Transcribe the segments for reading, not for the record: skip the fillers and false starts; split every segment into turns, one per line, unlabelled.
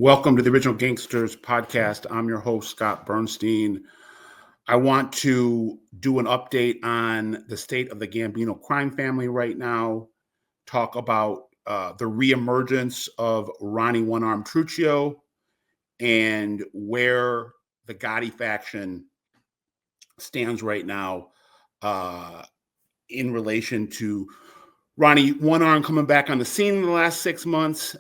Welcome to the original Gangsters Podcast. I'm your host, Scott Burnstein. I want to do an update on the state of the Gambino crime family right now, talk about the reemergence of Ronnie One-Arm Truchio and where the Gotti faction stands right now in relation to Ronnie One-Arm coming back on the scene in the last 6 months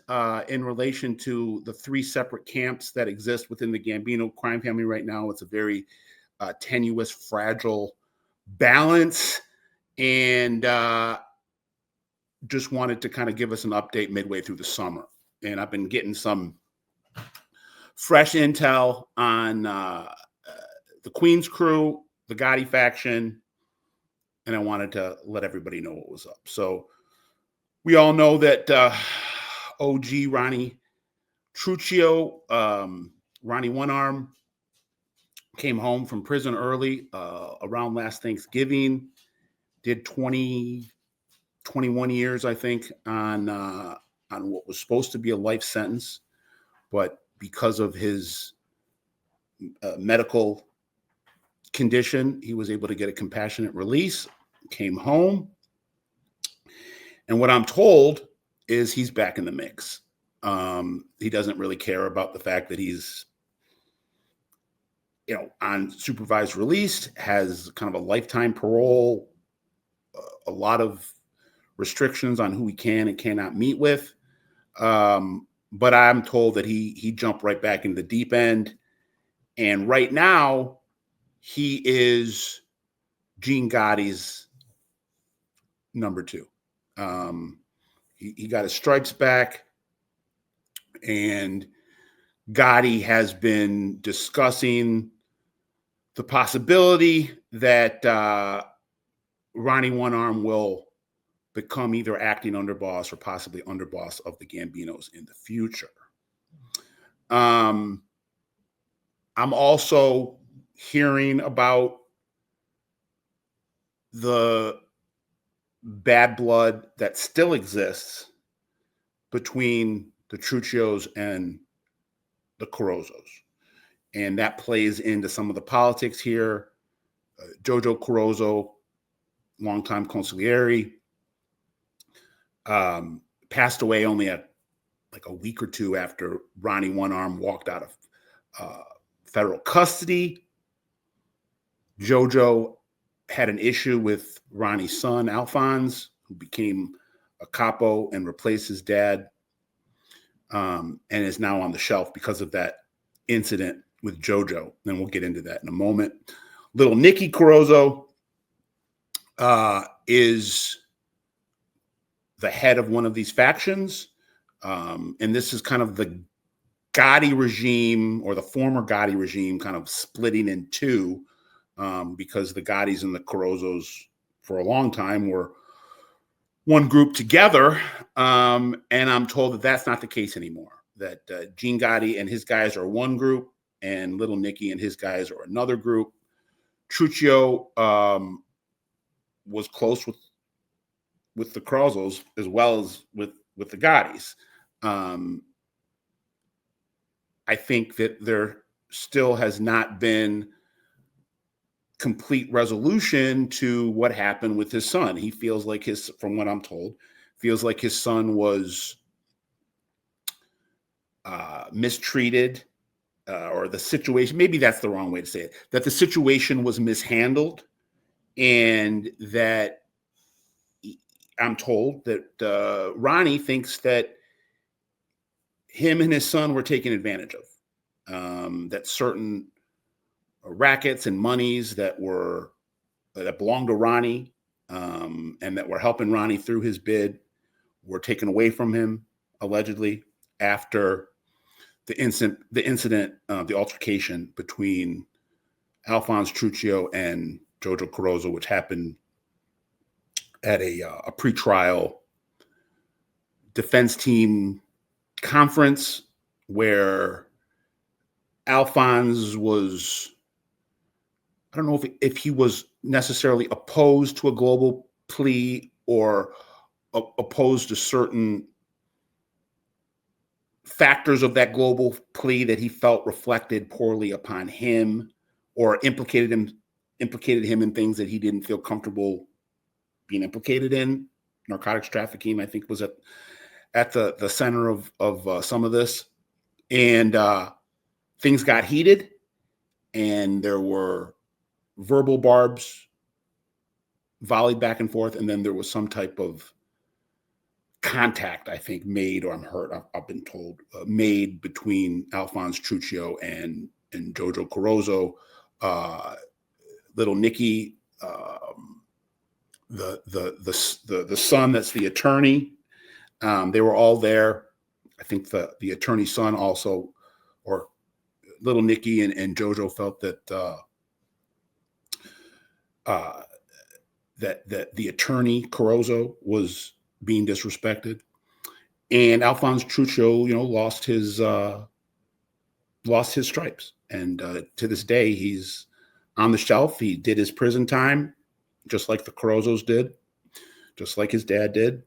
in relation to the three separate camps that exist within the Gambino crime family right now. It's a very tenuous, fragile balance. And just wanted to kind of give us an update midway through the summer. And I've been getting some fresh intel on the Queen's crew, the Gotti faction, and I wanted to let everybody know what was up. So we all know that OG Ronnie Truchio, Ronnie One-Arm, came home from prison early around last Thanksgiving, did 21 years, I think, on what was supposed to be a life sentence. But because of his medical condition, he was able to get a compassionate release, came home. And what I'm told is he's back in the mix. He doesn't really care about the fact that he's, on supervised release, has kind of a lifetime parole, a lot of restrictions on who he can and cannot meet with. But I'm told that he jumped right back into the deep end. And right now, he is Gene Gotti's number two. He got his stripes back, and Gotti has been discussing the possibility that Ronnie One-Arm will become either acting underboss or possibly underboss of the Gambinos in the future. I'm also hearing about the bad blood that still exists between the Trucchios and the Corozos. And that plays into some of the politics here. Jojo Corozo, longtime consigliere, passed away only like a week or two after Ronnie One-Arm walked out of federal custody. Jojo had an issue with Ronnie's son, Alphonse, who became a capo and replaced his dad, and is now on the shelf because of that incident with Jojo. And we'll get into that in a moment. Little Nicky Corozo is the head of one of these factions. And this is kind of the Gotti regime, or the former Gotti regime, kind of splitting in two, because the Gottis and the Corozos for a long time were one group together. And I'm told that that's not the case anymore, that Gene Gotti and his guys are one group, and Little Nicky and his guys are another group. Truchio was close with the Corozos as well as with the Gottis. I think that there still has not been complete resolution to what happened with his son. He feels like from what I'm told, feels like his son was mistreated, or the situation, maybe that's the wrong way to say it, that the situation was mishandled, and that I'm told that Ronnie thinks that him and his son were taken advantage of, that certain rackets and monies that belonged to Ronnie, and that were helping Ronnie through his bid, were taken away from him, allegedly, after the altercation between Alphonse Truchio and Jojo Corozo, which happened at a pretrial defense team conference, where Alphonse was, I don't know if he was necessarily opposed to a global plea or opposed to certain factors of that global plea that he felt reflected poorly upon him or implicated him in things that he didn't feel comfortable being implicated in. Narcotics trafficking, I think, was at the center of some of this. And things got heated, and there were verbal barbs volleyed back and forth, and then there was some type of contact, I think, made, or I've been told, made between Alphonse Truchio and Jojo Carozzo, little Nicky, the son that's the attorney. They were all there. I think the attorney's son also, or little Nicky and Jojo felt that that the attorney Carozzo was being disrespected, and Alphonse Truchio, lost his stripes, and to this day he's on the shelf. He did his prison time, just like the Carozzos did, just like his dad did,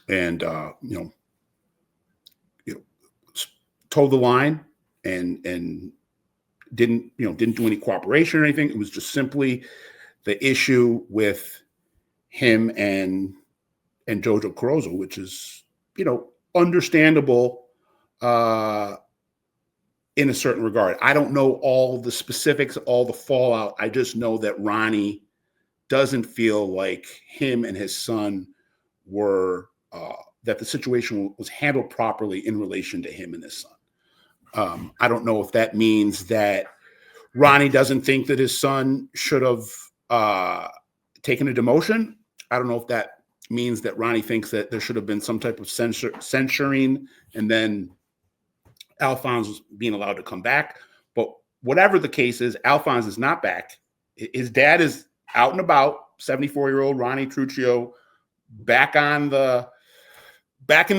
and toed the line and didn't do any cooperation or anything. It was just simply the issue with him and Jojo Carozzo, which is, understandable in a certain regard. I don't know all the specifics, all the fallout. I just know that Ronnie doesn't feel like him and his son were, that the situation was handled properly in relation to him and his son. I don't know if that means that Ronnie doesn't think that his son should have taken a demotion. I don't know if that means that Ronnie thinks that there should have been some type of censuring and then Alphonse being allowed to come back. But whatever the case is, Alphonse is not back. His dad is out and about, 74-year-old Ronnie Truchio, back in the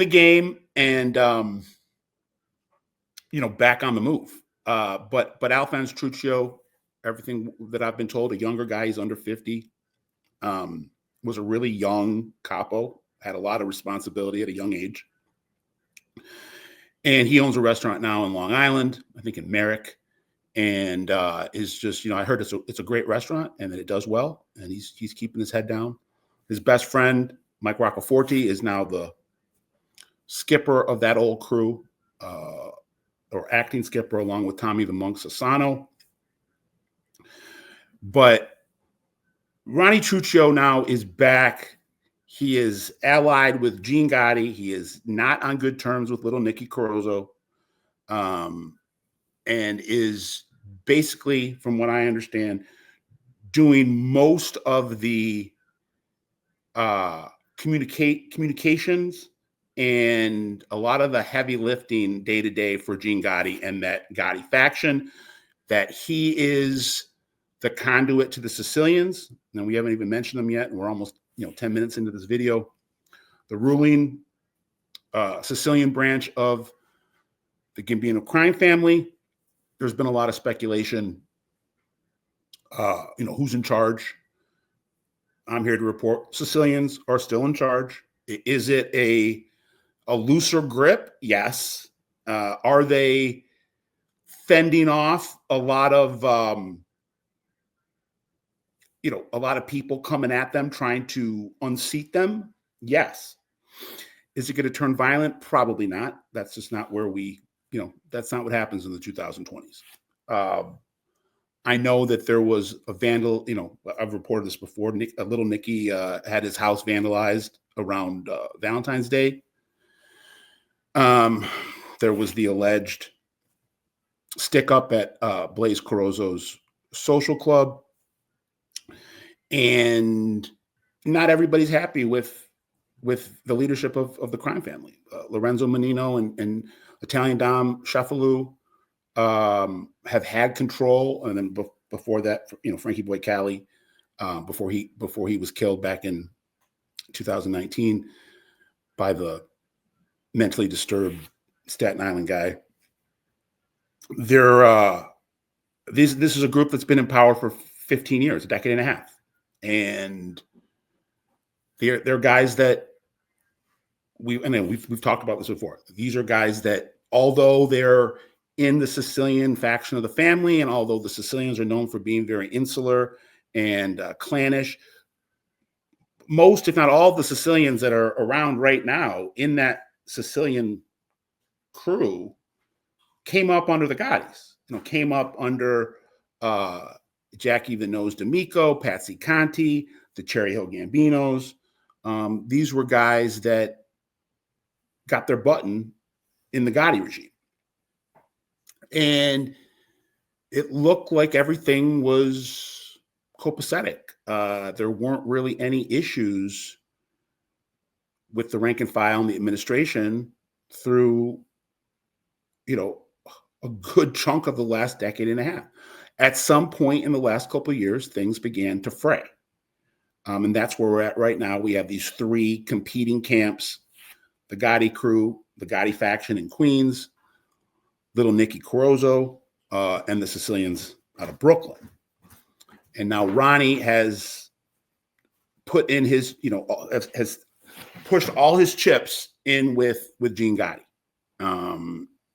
game and, back on the move. But Alphonse Truchio, everything that I've been told, a younger guy, he's under 50, was a really young capo, had a lot of responsibility at a young age. And he owns a restaurant now in Long Island, I think in Merrick, and is just, I heard it's a great restaurant and that it does well, and he's keeping his head down. His best friend, Mike Roccaforte, is now the skipper of that old crew, or acting skipper, along with Tommy the Monk Sassano. But Ronnie Truchio now is back. He is allied with Gene Gotti. He is not on good terms with little Nicky Carozzo, and is basically, from what I understand, doing most of the communications and a lot of the heavy lifting day to day for Gene Gotti and that Gotti faction. That he is the conduit to the Sicilians. And we haven't even mentioned them yet. And we're almost 10 minutes into this video. The ruling Sicilian branch of the Gambino crime family. There's been a lot of speculation, who's in charge. I'm here to report Sicilians are still in charge. Is it a looser grip? Yes. Are they fending off a lot of, a lot of people coming at them, trying to unseat them? Yes. Is it going to turn violent? Probably not. That's just not where that's not what happens in the 2020s. I know that there was a vandal, I've reported this before. Little Nicky had his house vandalized around Valentine's Day. There was the alleged stick up at Blaze Carozzo's social club. And not everybody's happy with the leadership of the crime family. Lorenzo Menino and Italian Dom Sheffalu have had control, and then before that, Frankie Boy Cali, before he was killed back in 2019 by the mentally disturbed Staten Island guy. This is a group that's been in power for 15 years, a decade and a half, and they're guys that we've talked about this before. These are guys that although they're in the Sicilian faction of the family, and although the Sicilians are known for being very insular and clannish, most, if not all, of the Sicilians that are around right now in that Sicilian crew came up under the Gottis. Came up under Jackie the Nose D'Amico, Patsy Conti, the Cherry Hill Gambinos. These were guys that got their button in the Gotti regime. And it looked like everything was copacetic. There weren't really any issues with the rank and file and the administration through, a good chunk of the last decade and a half. At some point in the last couple of years, things began to fray. And that's where we're at right now. We have these three competing camps: the Gotti crew, the Gotti faction in Queens, Little Nicky Corozzo, and the Sicilians out of Brooklyn. And now Ronnie has put in his, has pushed all his chips in with Gene Gotti.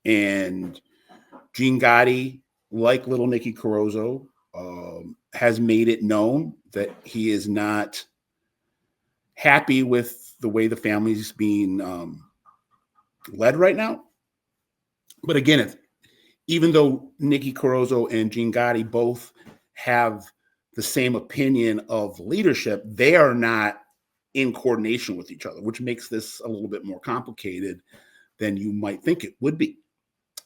And Gene Gotti, like Little Nicky Corozzo, has made it known that he is not happy with the way the family's being led right now. But again, even though Nicky Corozzo and Gene Gotti both have the same opinion of leadership, they are not in coordination with each other, which makes this a little bit more complicated than you might think it would be.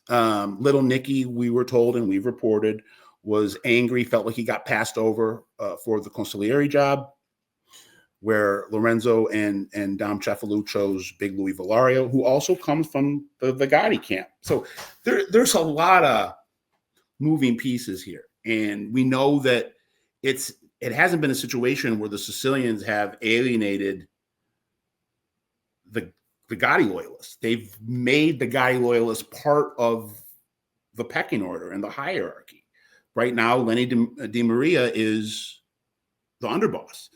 Little Nicky, we were told and we've reported, was angry, felt like he got passed over for the consigliere job, where Lorenzo and Dom Cefalù chose Big Louis Valario, who also comes from the Gotti camp. So there's a lot of moving pieces here. And we know that it hasn't been a situation where the Sicilians have alienated the Gotti loyalists. They've made the Gotti loyalists part of the pecking order and the hierarchy. Right now, Lenny Di Maria is the underboss.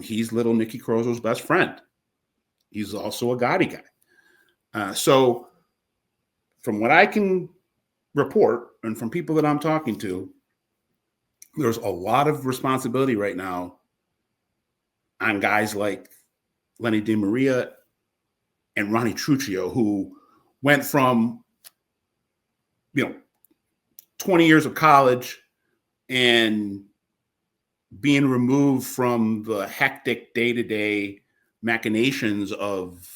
He's Little Nicky Corozzo's best friend. He's also a Gotti guy. So from what I can report and from people that I'm talking to, there's a lot of responsibility right now on guys like Lenny Di Maria and Ronnie Truchio, who went from, 20 years of college and being removed from the hectic day-to-day machinations of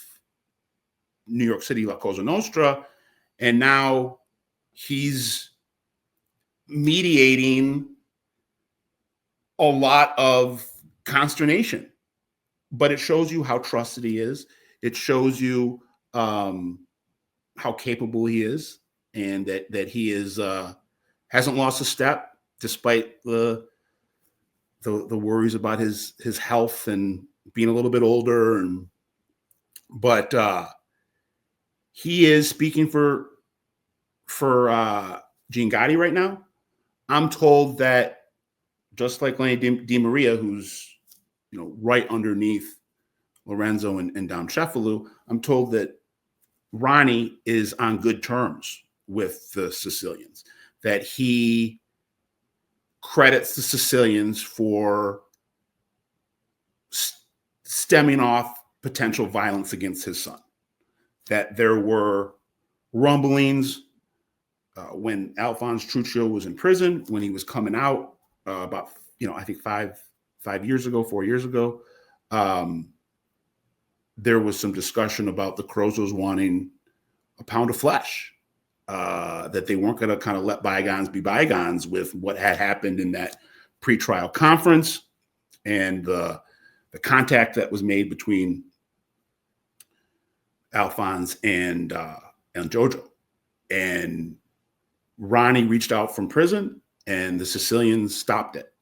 New York City, La Cosa Nostra, and now he's mediating a lot of consternation. But it shows you how trusted he is. It shows you how capable he is, and that he is hasn't lost a step despite the worries about his health and being a little bit older. But he is speaking for Gene Gotti right now. I'm told that just like Lenny Di Maria, who's right underneath Lorenzo and Dom Cefalù, I'm told that Ronnie is on good terms with the Sicilians, that he credits the Sicilians for stemming off potential violence against his son, that there were rumblings when Alphonse Truchio was in prison, when he was coming out about, I think 4 years ago, there was some discussion about the Corozzos wanting a pound of flesh, that they weren't going to kind of let bygones be bygones with what had happened in that pretrial conference and the contact that was made between Alphonse and Jojo. And Ronnie reached out from prison, and the Sicilians stopped it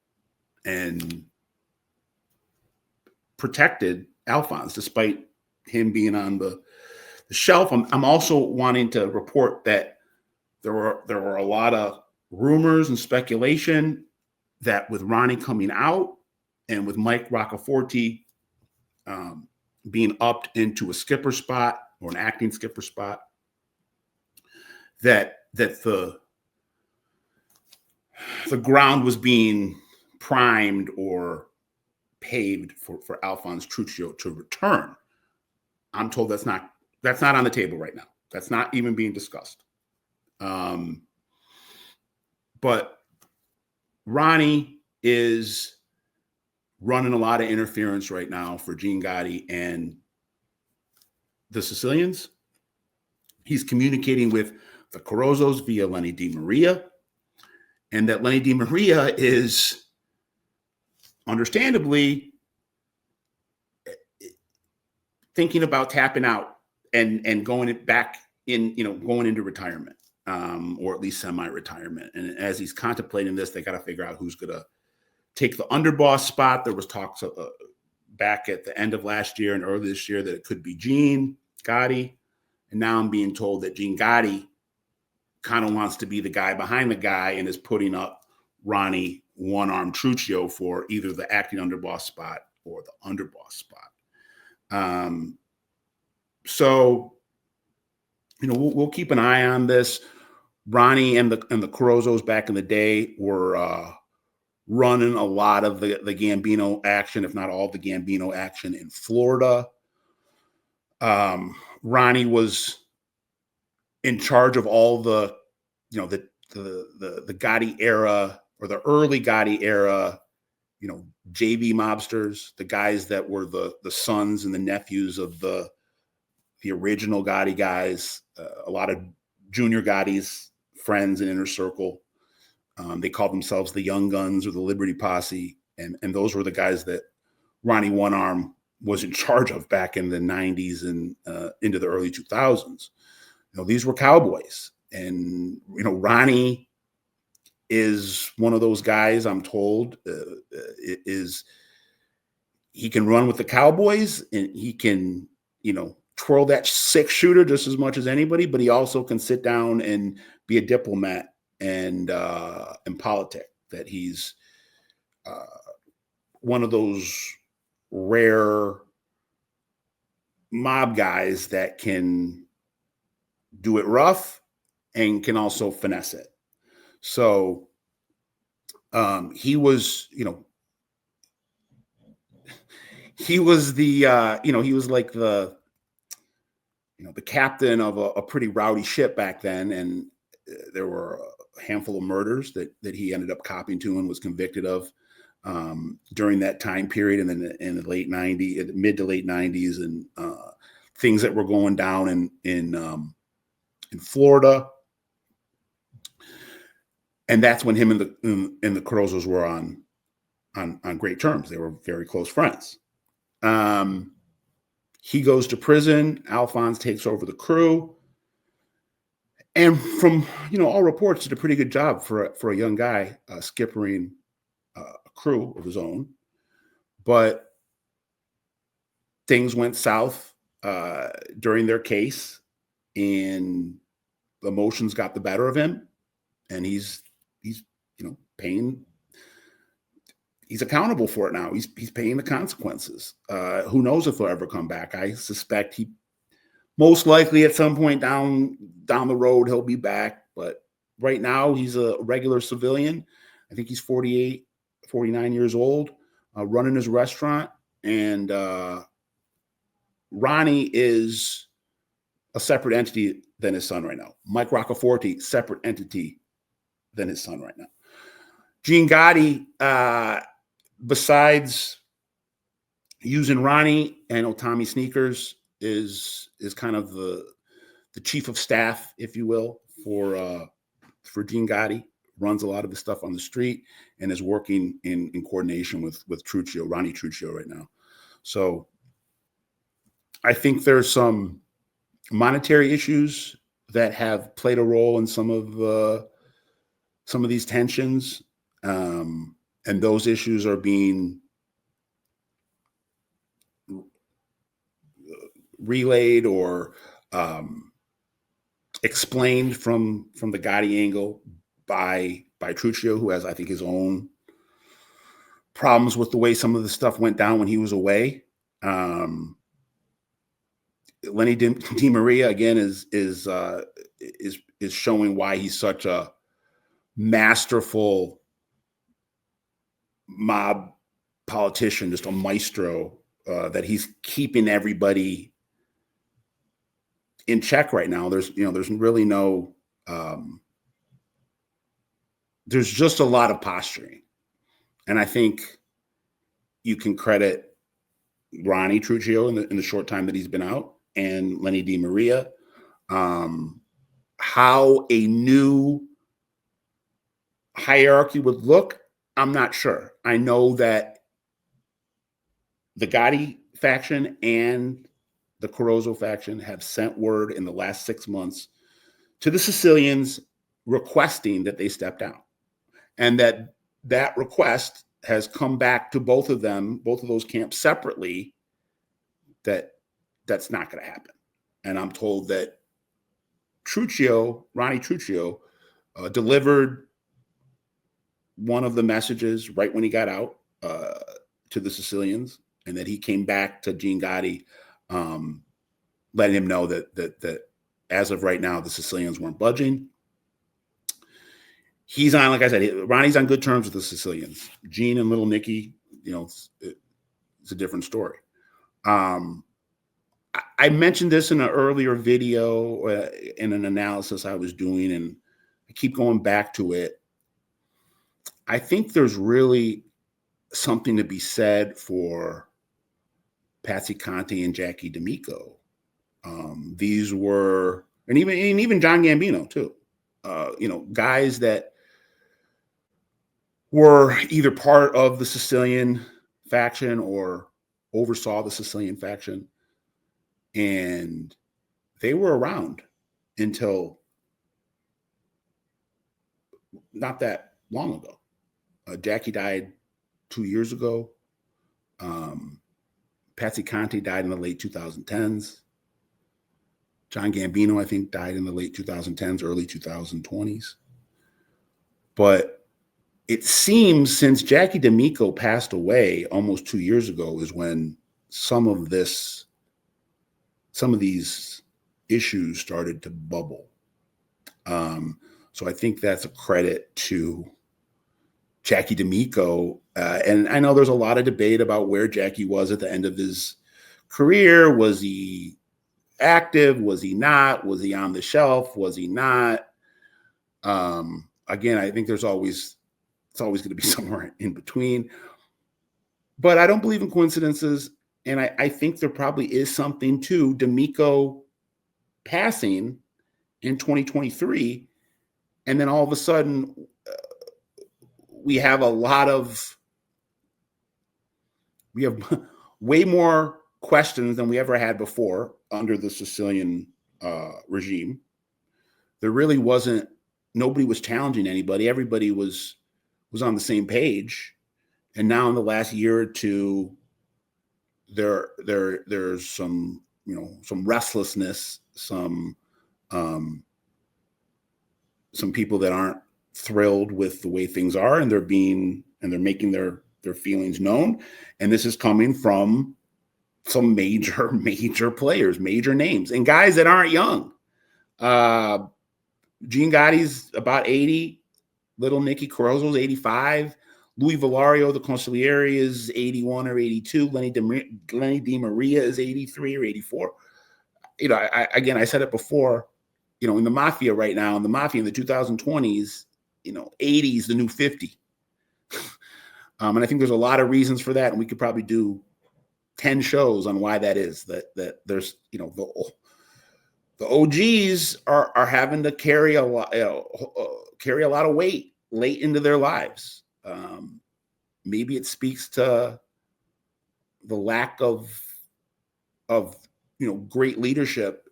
and protected Alphonse despite him being on the shelf. I'm also wanting to report that there were a lot of rumors and speculation that with Ronnie coming out and with Mike Roccaforte being upped into a skipper spot or an acting skipper spot, that the ground was being primed or paved for Alphonse Truchio to return. I'm told that's not on the table right now. That's not even being discussed. But Ronnie is running a lot of interference right now for Gene Gotti and the Sicilians. He's communicating with the Carozos via Lenny DiMaria, and that Lenny DiMaria is understandably thinking about tapping out and going back in, going into retirement, or at least semi-retirement. And as he's contemplating this, they got to figure out who's going to take the underboss spot. There was talks back at the end of last year and early this year that it could be Gene Gotti. And now I'm being told that Gene Gotti kind of wants to be the guy behind the guy and is putting up Ronnie One-Arm Truchio for either the acting underboss spot or the underboss spot. So, we'll keep an eye on this. Ronnie and the Carozos back in the day were running a lot of the Gambino action, if not all the Gambino action in Florida. Ronnie was in charge of all the Gotti era, or the early Gotti era, JV mobsters, the guys that were the sons and the nephews of the original Gotti guys, a lot of Junior Gotti's friends and inner circle. They called themselves the Young Guns or the Liberty Posse. And those were the guys that Ronnie One Arm was in charge of back in the 90s and into the early 2000s. These were cowboys. And, Ronnie is one of those guys, I'm told, he can run with the Cowboys, and he can, twirl that 6-shooter just as much as anybody, but he also can sit down and be a diplomat and politic. That he's one of those rare mob guys that can do it rough and can also finesse it. So he was, he was the, he was like the captain of a pretty rowdy ship back then. And there were a handful of murders that he ended up copying to and was convicted of during that time period. And then in the late 90s, mid to late 90s, and things that were going down in Florida. And that's when him and the Carozos were on great terms. They were very close friends. He goes to prison. Alphonse takes over the crew. And from, all reports, did a pretty good job for a young guy, skippering a crew of his own. But things went south during their case, and the emotions got the better of him. And he's paying. He's accountable for it now. He's paying the consequences. Who knows if he'll ever come back? I suspect he most likely at some point down the road he'll be back. But right now he's a regular civilian. I think he's 48, 49 years old, running his restaurant. And Ronnie is a separate entity than his son right now. Mike Roccaforte, separate entity than his son right now. Gene Gotti, besides using Ronnie and Otami Sneakers, is kind of the chief of staff, if you will, for Gene Gotti. Runs a lot of the stuff on the street and is working in coordination with Truchio, Ronnie Truchio right now. So I think there's some monetary issues that have played a role in some of these tensions. And those issues are being relayed or explained from the Gotti angle by Truchio, who has, I think, his own problems with the way some of the stuff went down when he was away. Lenny DiMaria again is is showing why he's such a masterful mob politician, just a maestro, that he's keeping everybody in check right now. There's really no, there's just a lot of posturing. And I think you can credit Ronnie Truchio in the short time that he's been out, and Lenny DiMaria, how a new hierarchy would look. I'm not sure. I know that the Gotti faction and the Carozzo faction have sent word in the last 6 months to the Sicilians requesting that they step down, and that request has come back to both of those camps separately, that's not going to happen. And I'm told that Ronnie Truchio, delivered one of the messages right when he got out to the Sicilians, and that he came back to Gene Gotti, letting him know that as of right now, the Sicilians weren't budging. He's on, like I said, Ronnie's on good terms with the Sicilians. Gene and Little Nicky, it's a different story. I mentioned this in an earlier video in an analysis I was doing, and I keep going back to it. I think there's really something to be said for Patsy Conte and Jackie D'Amico. These were, and even John Gambino too. Guys that were either part of the Sicilian faction or oversaw the Sicilian faction, and they were around until not that long ago. Jackie died 2 years ago. Patsy Conte died in the late 2010s. John Gambino, I think, died in the late 2010s, early 2020s. But it seems since Jackie D'Amico passed away almost 2 years ago is when some of these issues started to bubble. So I think that's a credit to Jackie D'Amico. And I know there's a lot of debate about where Jackie was at the end of his career. Was he active? Was he not? Was he on the shelf? Was he not? Again, I think it's always going to be somewhere in between. But I don't believe in coincidences. And I think there probably is something to D'Amico passing in 2023. And then all of a sudden, we have way more questions than we ever had before under the Sicilian regime. There really wasn't, nobody was challenging anybody. Everybody was on the same page. And now in the last year or two, there's some restlessness, some people that aren't thrilled with the way things are, and they're making their feelings known. And this is coming from some major players, major names, and guys that aren't young. Gene Gotti's about 80. Little Nicky Carozzo's 85. Louis Valario, the consigliere, is 81 or 82. Lenny DiMaria is 83 or 84. I said it before, in the Mafia right now, in the 2020s, 80 is the new 50. And I think there's a lot of reasons for that. And we could probably do 10 shows on why that is, that there's, the OGs are having to carry a lot of weight late into their lives. Maybe it speaks to the lack of great leadership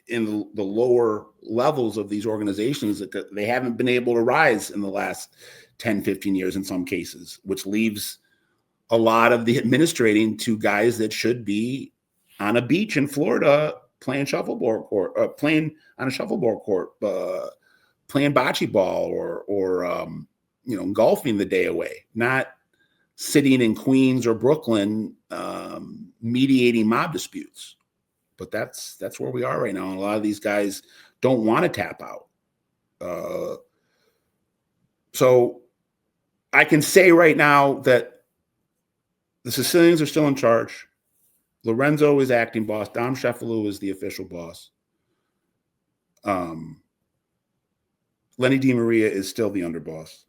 in the lower levels of these organizations, that they haven't been able to rise in the last 10, 15 years in some cases, which leaves a lot of the administrating to guys that should be on a beach in Florida playing shuffleboard court, playing on a shuffleboard court, playing bocce ball or golfing the day away, not sitting in Queens or Brooklyn mediating mob disputes. But that's where we are right now. And a lot of these guys don't want to tap out. So I can say right now that the Sicilians are still in charge. Lorenzo is acting boss. Dom Sheffield is the official boss. Lenny DiMaria is still the underboss.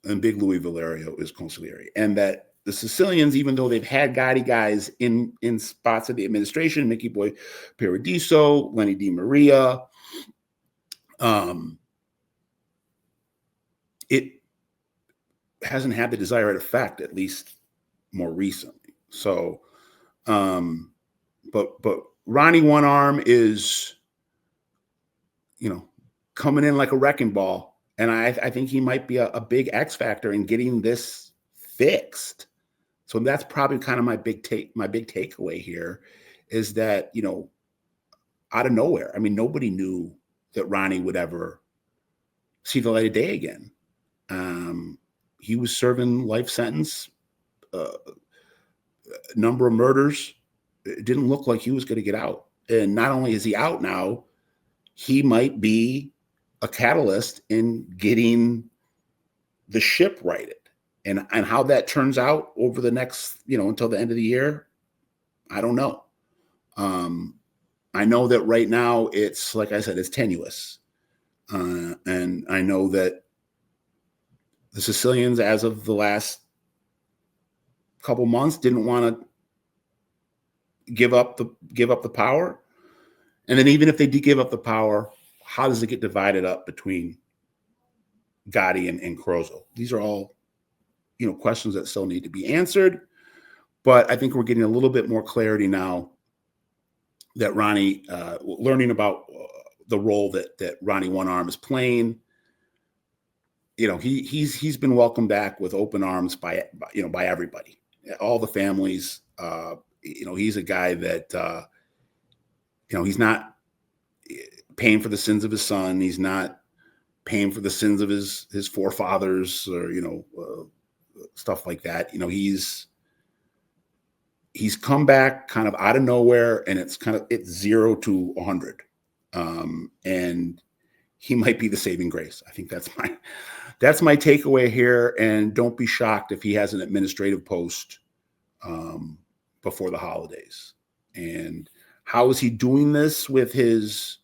And Big Louis Valerio is consigliere. And that the Sicilians, even though they've had Gotti guys in spots of the administration, Mickey Boy Paradiso, Lenny DiMaria, it hasn't had the desired effect, at least more recently. So, but Ronnie One Arm is, coming in like a wrecking ball. And I think he might be a big X factor in getting this fixed. So that's probably kind of my big takeaway here is that, out of nowhere, I mean, nobody knew that Ronnie would ever see the light of day again. He was serving life sentence, number of murders. It didn't look like he was going to get out. And not only is he out now, he might be a catalyst in getting the ship righted. And how that turns out over the next, until the end of the year, I don't know. I know that right now it's, like I said, it's tenuous. And I know that the Sicilians, as of the last couple months, didn't want to give up the power. And then even if they did give up the power, how does it get divided up between Gotti and Cosa? These are all, questions that still need to be answered. But I think we're getting a little bit more clarity now that Ronnie, learning about the role that Ronnie One Arm is playing. He's been welcomed back with open arms by everybody, all the families. He's a guy that, he's not paying for the sins of his son. He's not paying for the sins of his forefathers or, stuff like that. He's come back kind of out of nowhere, and it's 0 to 100. And he might be the saving grace. I think that's my takeaway here. And don't be shocked if he has an administrative post before the holidays. And how is he doing this with his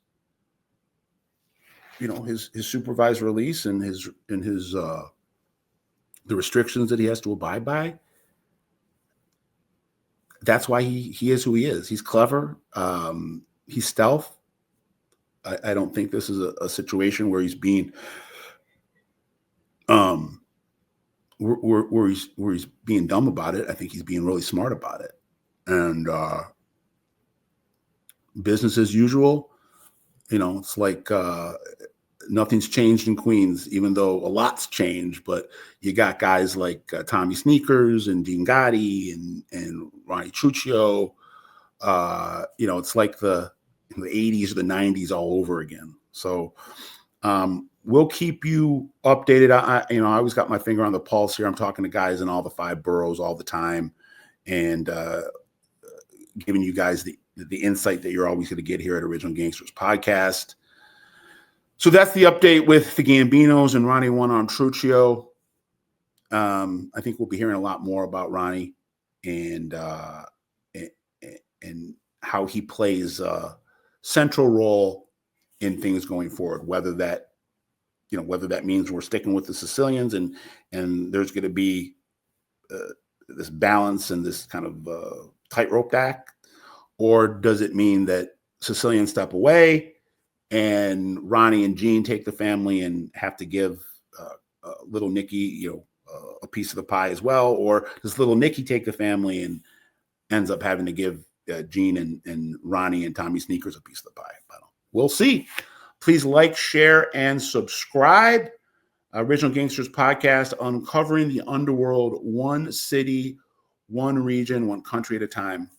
supervised release and his the restrictions that he has to abide by? That's why he is who he is. He's clever. He's stealth. I don't think this is a situation where he's being where he's being dumb about it. I think he's being really smart about it. And business as usual. It's like nothing's changed in Queens, even though a lot's changed. But you got guys like Tommy Sneakers and Dean Gotti and Ronnie Truchio. It's like the 80s or the 90s all over again. So we'll keep you updated. I always got my finger on the pulse here. I'm talking to guys in all the 5 boroughs all the time, and giving you guys the insight that you're always going to get here at Original Gangsters Podcast. So that's the update with the Gambinos and Ronnie One Arm Truchio. I think we'll be hearing a lot more about Ronnie and how he plays a central role in things going forward. Whether that means we're sticking with the Sicilians and there's going to be this balance and this kind of tightrope act, or does it mean that Sicilians step away and Ronnie and Gene take the family and have to give little Nicky, a piece of the pie as well? Or does little Nicky take the family and ends up having to give Gene and Ronnie and Tommy Sneakers a piece of the pie? We'll see. Please like, share, and subscribe. Original Gangsters Podcast, uncovering the underworld, one city, one region, one country at a time.